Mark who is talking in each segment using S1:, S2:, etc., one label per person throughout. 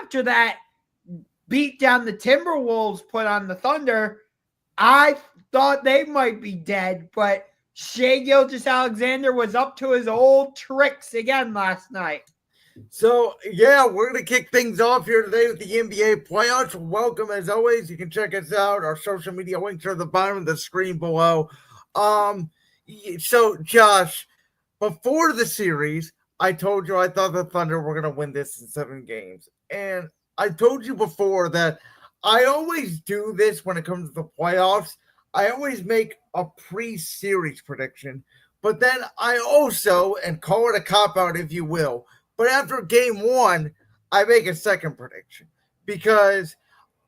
S1: after that beat down the Timberwolves put on the Thunder, I thought they might be dead, but Shai Gilgeous-Alexander was up to his old tricks again last night.
S2: So, yeah, we're going to kick things off here today with the NBA playoffs. Welcome, as always. You can check us out. Our social media links are at the bottom of the screen below. So, Josh, before the series, I told you I thought the Thunder were going to win this in 7 games. And I told you before that I always do this when it comes to the playoffs. I always make a pre-series prediction. But then I also, and call it a cop-out if you will, but after game 1, I make a second prediction because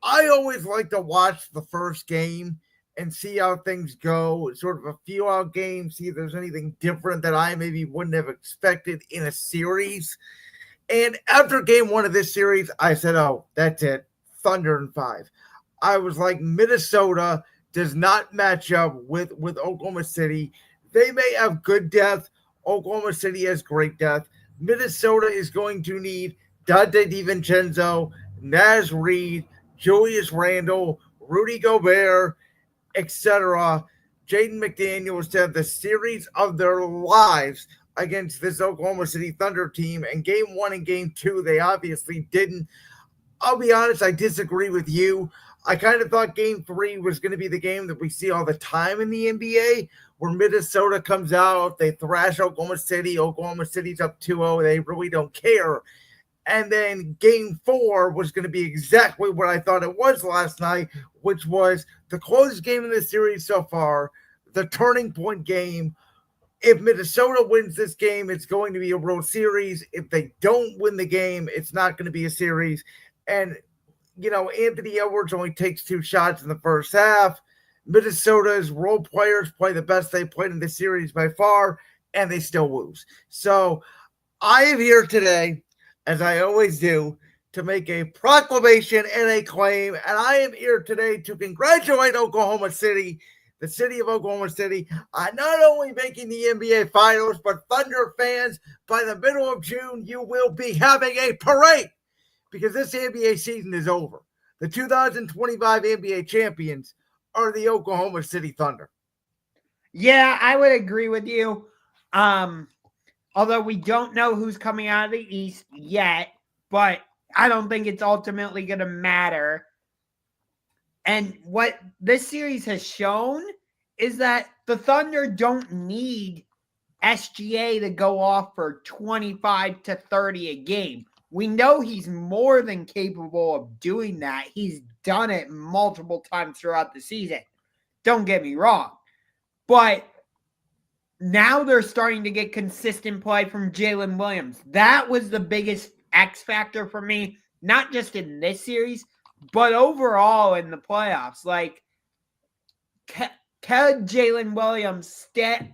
S2: I always like to watch the first game and see how things go, sort of a feel-out game, see if there's anything different that I maybe wouldn't have expected in a series. And after game 1 of this series, I said, oh, that's it, Thunder in 5. I was like, Minnesota does not match up with Oklahoma City. They may have good depth. Oklahoma City has great depth. Minnesota is going to need Dante DiVincenzo, Naz Reid, Julius Randle, Rudy Gobert, etc. Jaden McDaniels to have the series of their lives against this Oklahoma City Thunder team. And game 1 and game 2, they obviously didn't. I'll be honest, I disagree with you. I kind of thought game 3 was going to be the game that we see all the time in the NBA, where Minnesota comes out, they thrash Oklahoma City. Oklahoma City's up 2-0. They really don't care. And then game 4 was going to be exactly what I thought it was last night, which was the closest game in the series so far, the turning point game. If Minnesota wins this game, it's going to be a real series. If they don't win the game, it's not going to be a series. And, you know, Anthony Edwards only takes 2 shots in the first half. Minnesota's role players play the best they played in the series by far, and they still lose. So I am here today, as I always do, to make a proclamation and a claim, and I am here today to congratulate Oklahoma City, the city of Oklahoma City, on not only making the NBA Finals, but Thunder fans, by the middle of June, you will be having a parade because this NBA season is over. The 2025 NBA champions are the Oklahoma City Thunder.
S1: Yeah, I would agree with you. Although we don't know who's coming out of the East yet, but I don't think it's ultimately going to matter. And what this series has shown is that the Thunder don't need SGA to go off for 25 to 30 a game. We know he's more than capable of doing that. He's done it multiple times throughout the season. Don't get me wrong. But now they're starting to get consistent play from Jalen Williams. That was the biggest X factor for me, not just in this series, but overall in the playoffs. Like, could Jalen Williams step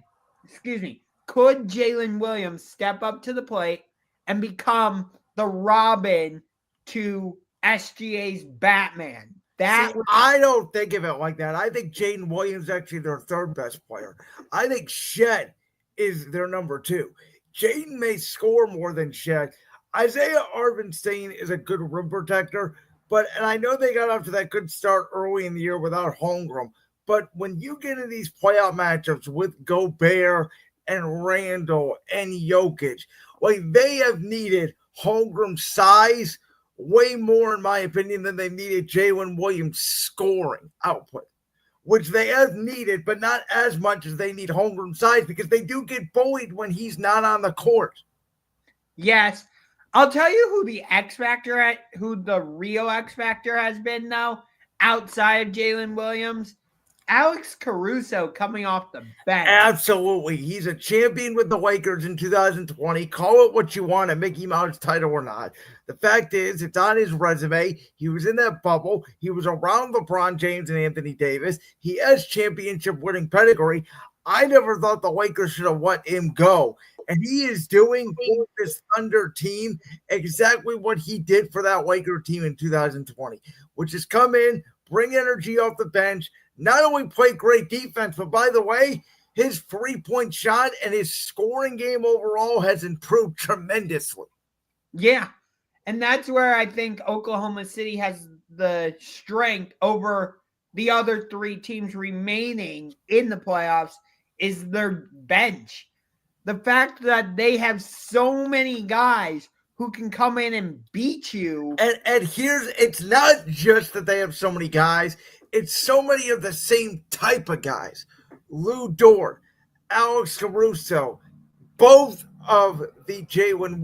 S1: up to the plate and become the Robin to SGA's Batman?
S2: I don't think of it like that. I think Jaden Williams is actually their 3rd best player. I think Shed is their number 2. Jaden may score more than Shed. Isaiah Hartenstein is a good rim protector, and I know they got off to that good start early in the year without Holmgren. But when you get in these playoff matchups with Gobert and Randall and Jokic, like they have needed Holmgren's size way more, in my opinion, than they needed Jalen Williams' scoring output, which they have needed, but not as much as they need Holmgren's size because they do get bullied when he's not on the court.
S1: Yes. I'll tell you who the real X factor has been, though, outside of Jalen Williams. Alex Caruso coming off the bench.
S2: Absolutely. He's a champion with the Lakers in 2020. Call it what you want, a Mickey Mouse title or not. The fact is, it's on his resume. He was in that bubble. He was around LeBron James and Anthony Davis. He has championship winning pedigree. I never thought the Lakers should have let him go. And he is doing for this Thunder team exactly what he did for that Laker team in 2020, which is come in, bring energy off the bench, not only play great defense, but by the way, his 3-point shot and his scoring game overall has improved tremendously.
S1: Yeah. And that's where I think Oklahoma City has the strength over the other three teams remaining in the playoffs is their bench. The fact that they have so many guys who can come in and beat you.
S2: And here's, it's not just that they have so many guys, it's so many of the same type of guys. Lou Dort, Alex Caruso, both of the Jalen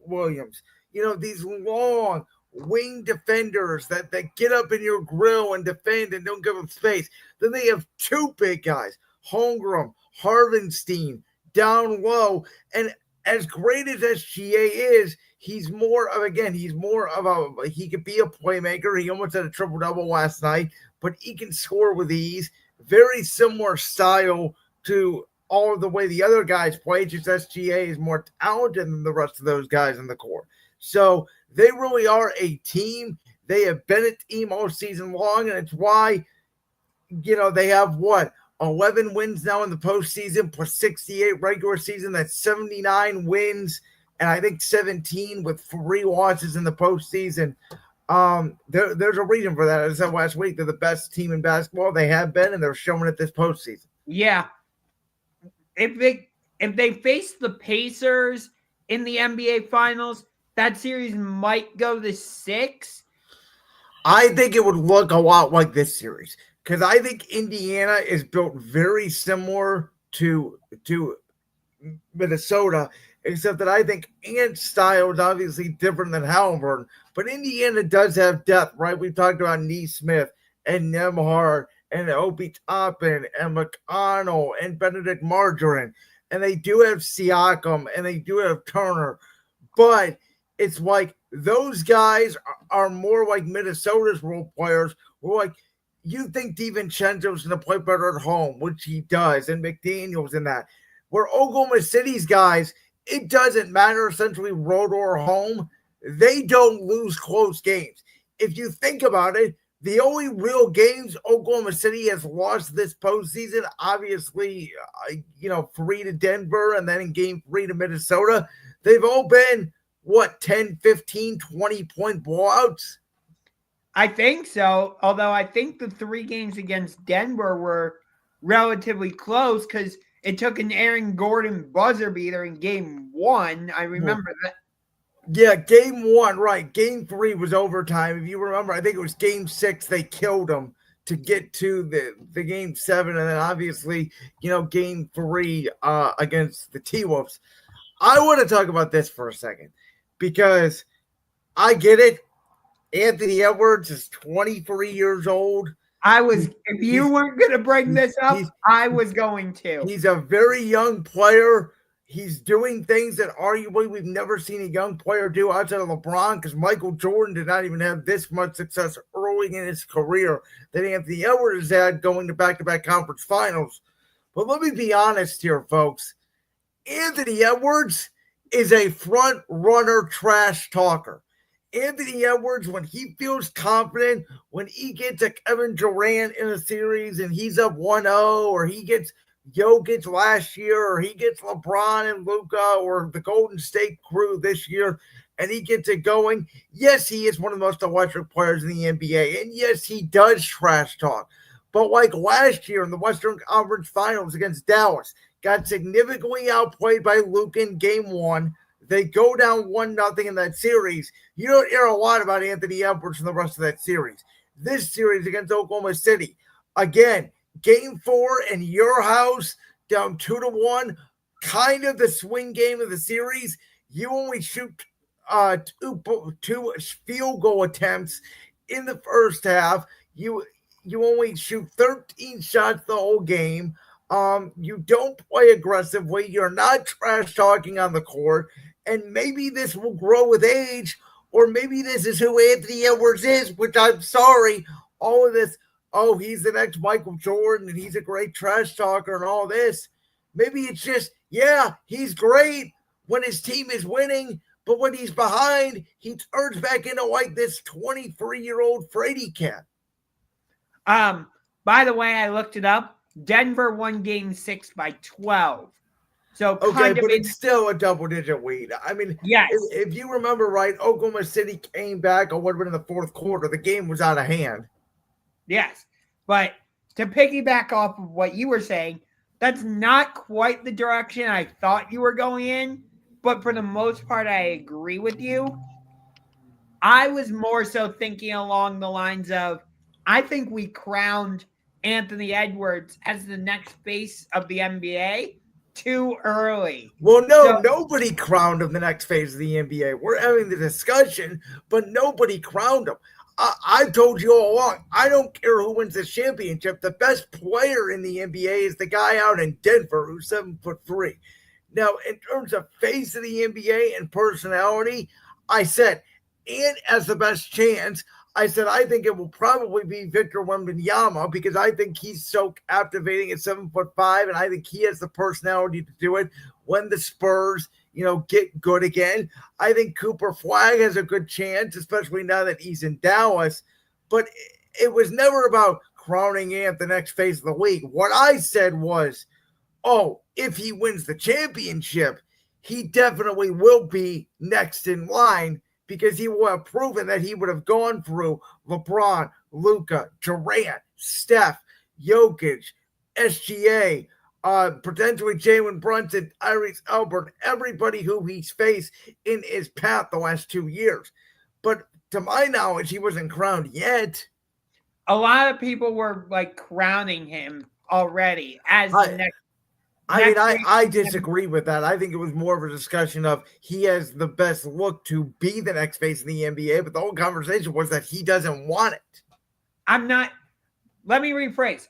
S2: Williams. You know, these long wing defenders that get up in your grill and defend and don't give them space. Then they have two big guys, Holmgren, Harvenstein, down low. And as great as SGA is, he's more of a, he could be a playmaker. He almost had a triple-double last night, but he can score with ease. Very similar style to all of the way the other guys play, just SGA is more talented than the rest of those guys in the core. So they really are a team. They have been a team all season long, and it's why, you know, they have 11 wins now in the postseason plus 68 regular season. That's 79 wins, and I think 17 with 3 losses in the postseason. There's a reason for that. As I said last week, they're the best team in basketball. They have been, and they're showing it this postseason.
S1: Yeah. If they face the Pacers in the NBA Finals, that series might go to 6.
S2: I think it would look a lot like this series because I think Indiana is built very similar to Minnesota, except that I think Ant's style is obviously different than Halliburton. But Indiana does have depth, right? We talked about Neesmith and Nembhard and Obi Toppin and McConnell and Benedict Margarine. And they do have Siakam and they do have Turner. But it's like those guys are more like Minnesota's role players. We're like, you think DiVincenzo's going to play better at home, which he does, and McDaniels in that. Where Oklahoma City's guys, it doesn't matter essentially road or home. They don't lose close games. If you think about it, the only real games Oklahoma City has lost this postseason, obviously, 3 to Denver and then in game 3 to Minnesota, they've all been, 10, 15, 20-point blowouts?
S1: I think so, although I think the 3 games against Denver were relatively close because it took an Aaron Gordon buzzer beater in game 1. I remember that.
S2: Yeah, game 1, right. Game 3 was overtime. If you remember, I think it was game 6, they killed them to get to the game 7. And then obviously, game 3 against the T-Wolves. I want to talk about this for a second because I get it. Anthony Edwards is 23 years old.
S1: If you weren't going to bring this up, I was going to.
S2: He's a very young player. He's doing things that arguably we've never seen a young player do outside of LeBron because Michael Jordan did not even have this much success early in his career that Anthony Edwards had going to back-to-back conference finals. But let me be honest here, folks. Anthony Edwards is a front-runner trash talker. Anthony Edwards, when he feels confident, when he gets a Kevin Durant in a series and he's up 1-0, or he gets Jokic last year, or he gets LeBron and Luka or the Golden State crew this year, and he gets it going, yes, he is one of the most electric players in the NBA, and yes, he does trash talk. But like last year in the Western Conference Finals against Dallas, got significantly outplayed by Luka in game 1. They go down 1-0 in that series. You don't hear a lot about Anthony Edwards in the rest of that series. This series against Oklahoma City, again, game 4 in your house, down 2-1, kind of the swing game of the series. You only shoot two field goal attempts in the first half. You only shoot 13 shots the whole game. You don't play aggressively. You're not trash talking on the court. And maybe this will grow with age, or maybe this is who Anthony Edwards is, which I'm sorry, all of this, he's the next Michael Jordan and he's a great trash talker and all this. Maybe it's just, yeah, he's great when his team is winning, but when he's behind, he turns back into like this 23-year-old Frady cat.
S1: By the way, I looked it up. Denver won game 6 by 12. So
S2: Okay,
S1: kind of
S2: but it's still a double-digit lead. I mean,
S1: yes.
S2: if you remember right, Oklahoma City came back or would have been in the fourth quarter. The game was out of hand.
S1: Yes. But to piggyback off of what you were saying, that's not quite the direction I thought you were going in. But for the most part, I agree with you. I was more so thinking along the lines of I think we crowned Anthony Edwards as the next face of the NBA too early.
S2: Well, no,
S1: So
S2: nobody crowned him the next phase of the NBA. We're having the discussion, but nobody crowned him. I told you all along, I don't care who wins the championship. The best player in the NBA is the guy out in Denver who's 7'3". Now, in terms of face of the NBA and personality, I said, and as the best chance, I said I think it will probably be Victor Wembanyama because I think he's so captivating at 7'5", and I think he has the personality to do it when the Spurs, get good again. I think Cooper Flag has a good chance, especially now that he's in Dallas. But it was never about crowning Ant the next phase of the league. What I said was, if he wins the championship, he definitely will be next in line because he will have proven that he would have gone through LeBron, Luka, Durant, Steph, Jokic, SGA, potentially Jalen Brunson, Iris Albert, everybody who he's faced in his path the last 2 years. But to my knowledge, he wasn't crowned yet.
S1: A lot of people were like crowning him already as the next.
S2: I disagree with that. I think it was more of a discussion of he has the best look to be the next face in the NBA, but the whole conversation was that he doesn't want it.
S1: Let me rephrase.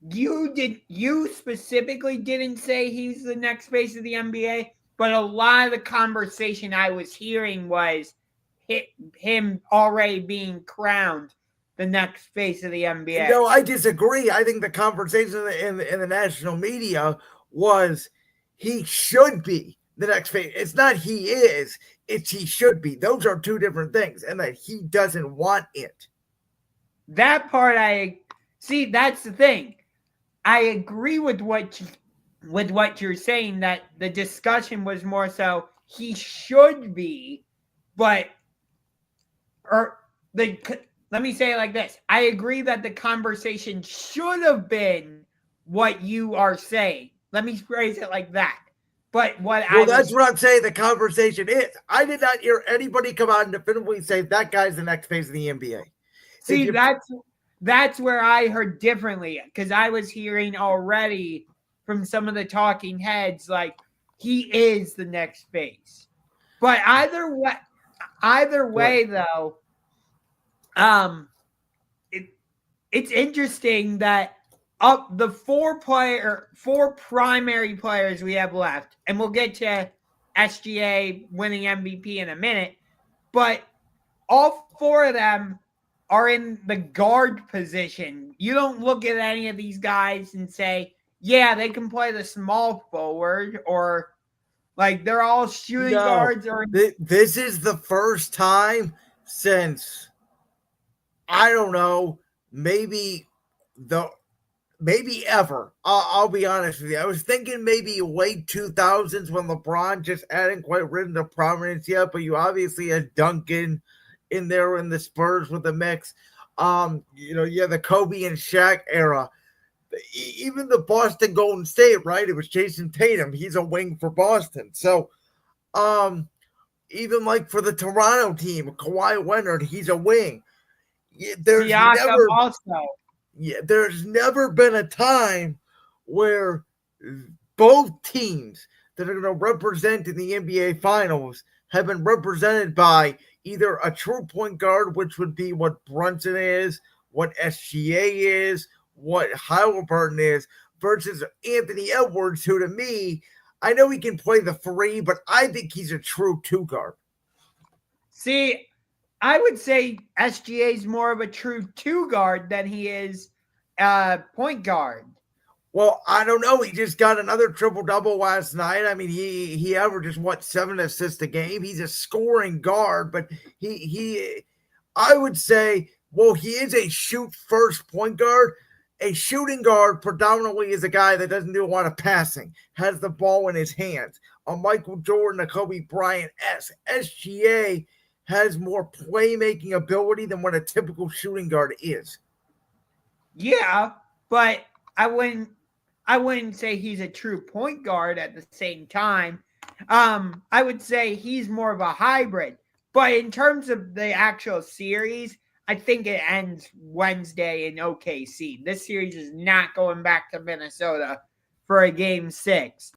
S1: You specifically didn't say he's the next face of the NBA, but a lot of the conversation I was hearing was him already being crowned the next face of the NBA.
S2: No, I disagree. I think the conversation in the national media was he should be the next face. It's not he is, it's he should be. Those are two different things, and that he doesn't want it.
S1: That part see, that's the thing. I agree with what you're saying, that the discussion was more so he should be, but let me say it like this. I agree that the conversation should have been what you are saying. Let me phrase it like that. But what I'm
S2: saying the conversation is. I did not hear anybody come out and definitively say that guy's the next phase of the NBA.
S1: See, that's where I heard differently, because I was hearing already from some of the talking heads like he is the next phase. But either way though, it's interesting that up the four primary players we have left, and we'll get to SGA winning MVP in a minute, but all four of them are in the guard position. You don't look at any of these guys and say, yeah, they can play the small forward, or like they're all shooting guards. Or
S2: this is the first time since, I don't know, maybe ever. I'll be honest with you. I was thinking maybe late 2000s when LeBron just hadn't quite risen to prominence yet, but you obviously had Duncan in there in the Spurs with the mix. The Kobe and Shaq era. Even the Boston Golden State, right? It was Jason Tatum. He's a wing for Boston. So, even like for the Toronto team, Kawhi Leonard, he's a wing. There's never been a time where both teams that are going to represent in the NBA Finals have been represented by either a true point guard, which would be what Brunson is, what SGA is, what Halliburton is, versus Anthony Edwards, who to me, I know he can play the three, but I think he's a true two guard.
S1: See, I would say SGA is more of a true two guard than he is point guard.
S2: Well, I don't know. He just got another triple-double last night. I mean, he averages, 7 assists a game. He's a scoring guard, but I would say, well, he is a shoot-first point guard. A shooting guard predominantly is a guy that doesn't do a lot of passing, has the ball in his hands. A Michael Jordan, a Kobe Bryant, SGA has more playmaking ability than what a typical shooting guard is.
S1: Yeah, but I wouldn't say he's a true point guard at the same time. I would say he's more of a hybrid. But in terms of the actual series, I think it ends Wednesday in OKC. This series is not going back to Minnesota for a game 6.